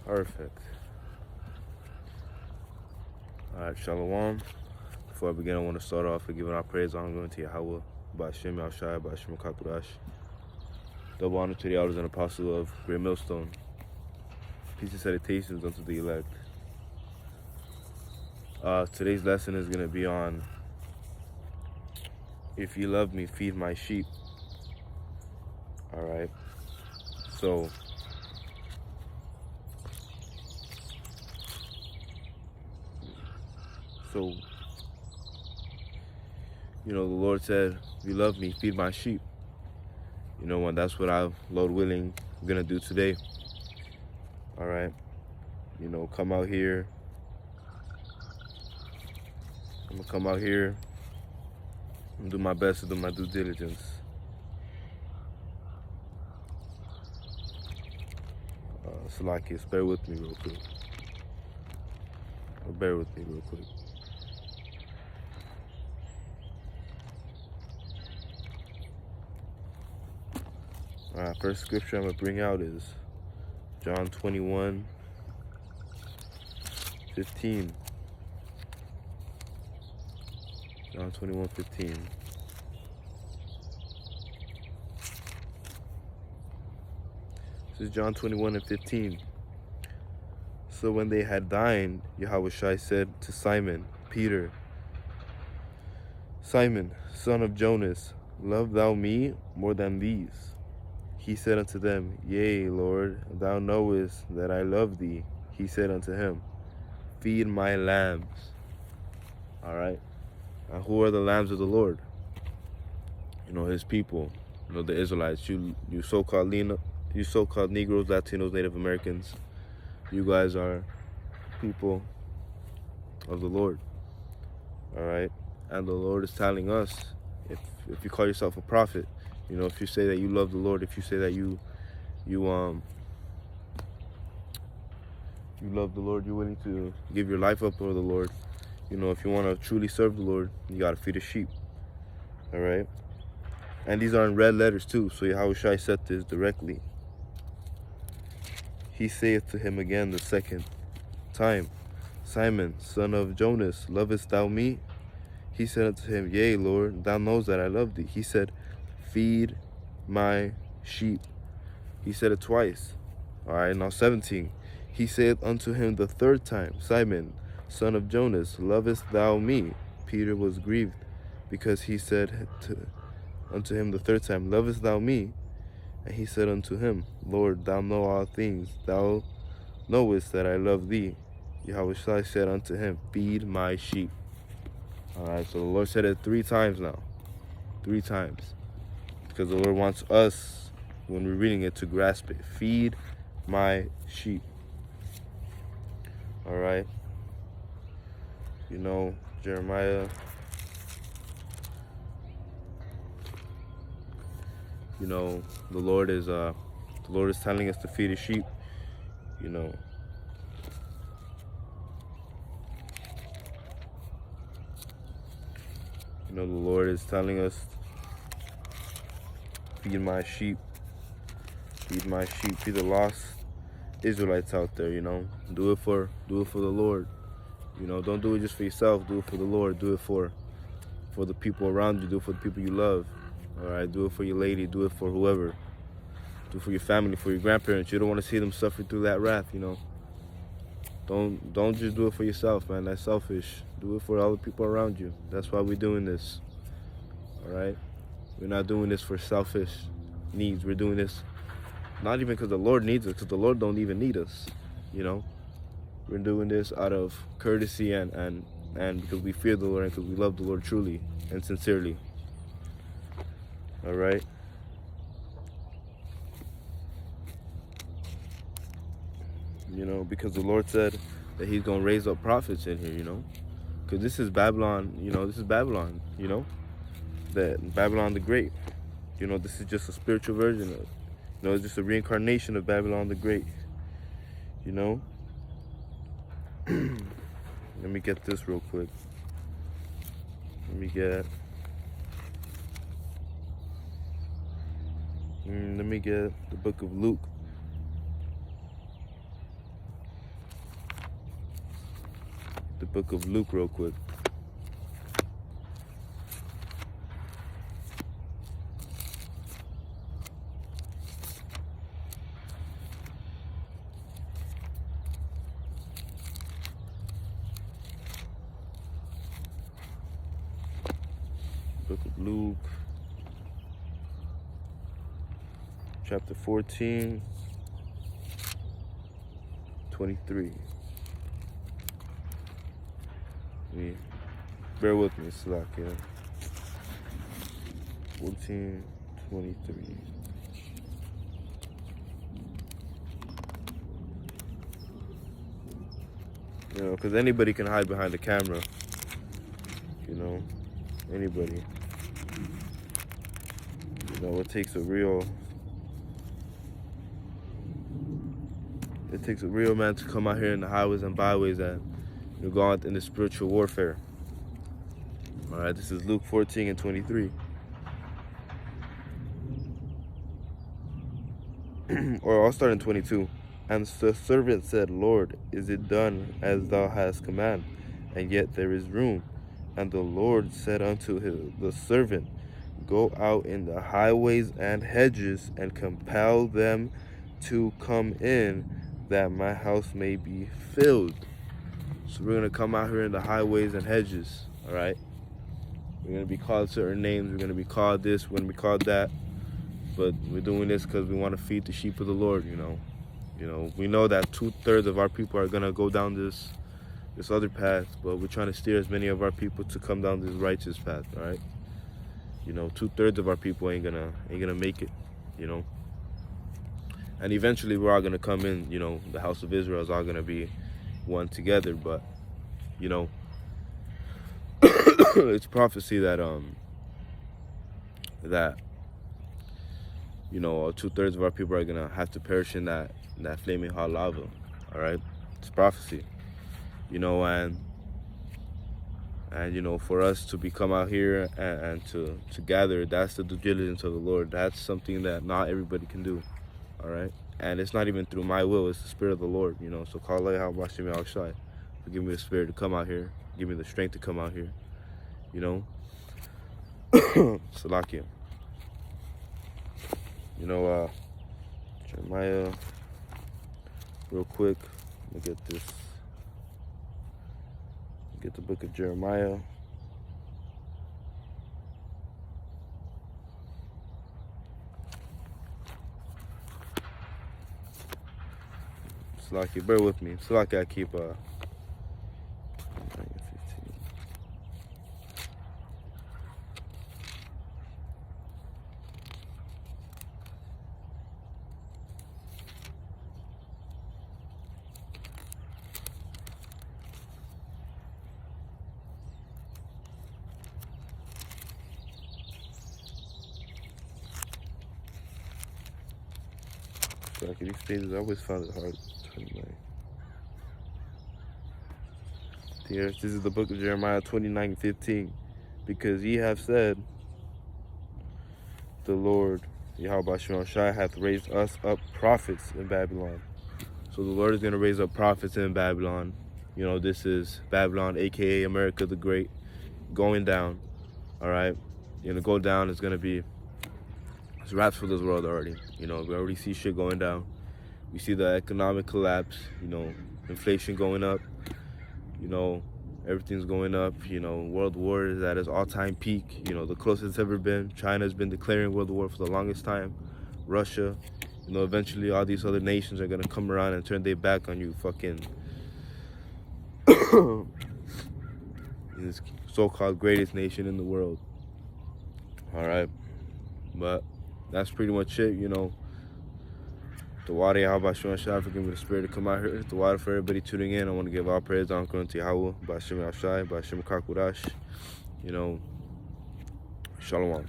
Perfect. Alright, Shalom. Before I begin, I want to start off with giving our praise and honor to Yahweh, Ba'ashem Yahushai, Ba'ashem Kakurash. Double honor to the elders and apostles of Great Millstone. Peace and salutations unto the elect. Today's lesson is going to be on, if you love me, feed my sheep. Alright. So, the Lord said, if you love me, feed my sheep. And that's what I, Lord willing, I'm going to do today. Alright. Come out here. I'm going to come out here and do my best to do my due diligence. Salakius, bear with me real quick. Alright, first scripture I'm going to bring out is John 21:15. John 21:15. This is John 21:15. So when they had dined, Yahushua said to Simon Peter, Simon, son of Jonas, love thou me more than these? He said unto them, Yea, Lord, thou knowest that I love thee. He said unto him, feed my lambs. Alright. And who are the lambs of the Lord? His people. The Israelites. You so-called Negroes, Latinos, Native Americans. You guys are people of the Lord. Alright. And the Lord is telling us, if you call yourself a prophet, if you say that you love the Lord, if you say that you love the Lord, you're willing to give your life up for the Lord. If you want to truly serve the Lord, you got to feed the sheep. All right? And these are in red letters too, so Yahushua said this directly. He saith to him again the second time, Simon, son of Jonas, lovest thou me? He said unto him, Yea, Lord, thou knowest that I love thee. He said, feed my sheep. He said it twice. All right, now 17. He said unto him the third time, Simon, son of Jonas, lovest thou me? Peter was grieved, because he said unto him the third time, lovest thou me? And he said unto him, Lord, thou know all things. Thou knowest that I love thee. Yahushua said unto him, feed my sheep. All right, so the Lord said it 3 times now. 3 times. Because the Lord wants us, when we're reading it, to grasp it. Feed my sheep. All right. Jeremiah. The Lord is telling us to feed His sheep. The Lord is telling us, feed my sheep. Feed my sheep. Feed the lost Israelites out there. Do it for the Lord. Don't do it just for yourself. Do it for the Lord. Do it for the people around you. Do it for the people you love. All right. Do it for your lady. Do it for whoever. Do it for your family, for your grandparents. You don't want to see them suffer through that wrath. Don't just do it for yourself, man. That's selfish. Do it for all the people around you. That's why we're doing this. All right. We're not doing this for selfish needs. We're doing this not even because the Lord needs us, because the Lord don't even need us. We're doing this out of courtesy and because we fear the Lord and because we love the Lord truly and sincerely. All right. Because the Lord said that He's going to raise up prophets in here, because this is Babylon, this is Babylon, that Babylon the Great. This is just a spiritual version of, it's just a reincarnation of Babylon the Great. Let me get this real quick. Let me get the book of Luke. book of Luke real quick. Book of Luke, chapter 14, 23. Bear with me, Salakia. 14, 23. You know, because anybody can hide behind the camera. You know, anybody. You know, it takes a real man to come out here in the highways and byways and go out in the spiritual warfare. All right, this is Luke 14 and 23. Or I'll start in 22. And the servant said, Lord, is it done as thou hast commanded? And yet there is room. And the Lord said unto the servant, Go out in the highways and hedges and compel them to come in, that my house may be filled. So we're going to come out here in the highways and hedges, all right? We're going to be called certain names. We're going to be called this. We're going to be called that. But we're doing this because we want to feed the sheep of the Lord, you know. You know, we know that 2/3 of our people are going to go down this other path, but we're trying to steer as many of our people to come down this righteous path, all right? You know, 2/3 of our people ain't gonna make it, you know. And eventually we're all gonna come in, you know, the house of Israel is all gonna be one together, but you know, it's prophecy that you know, 2/3 of our people are gonna have to perish in that flaming hot lava. All right, it's prophecy, you know, and you know, for us to come out here and to gather, that's the due diligence of the Lord. That's something that not everybody can do. All right, and it's not even through my will; it's the Spirit of the Lord, you know. So call it how Bashim Al-Shai. Give me the spirit to come out here. Give me the strength to come out here. You know, Salakia. You know, Jeremiah, real quick. Let me get this. Get the book of Jeremiah. Salakia, bear with me. Salakia, I keep 15. Like these pages, I always found it hard to turn my. Here, this is the book of Jeremiah 29:15. Because ye have said, the Lord, Yahweh Shai, hath raised us up prophets in Babylon. So the Lord is going to raise up prophets in Babylon. You know, this is Babylon, aka America the Great, going down. All right, you know, go down is going to be. It's raps for this world already. You know, we already see shit going down. We see the economic collapse, you know, inflation going up, you know, everything's going up, you know, world war is at its all-time peak, you know, the closest it's ever been. China's been declaring world war for the longest time. Russia, you know, eventually all these other nations are going to come around and turn their back on you fucking this so-called greatest nation in the world. All right, but that's pretty much it, you know. The water, Yahweh Bashim Ashai, for giving me the spirit to come out here. The water for everybody tuning in. I want to give all praise on to Yahweh, Bashim Ashai, Bashim Kakurash. You know, Shalom.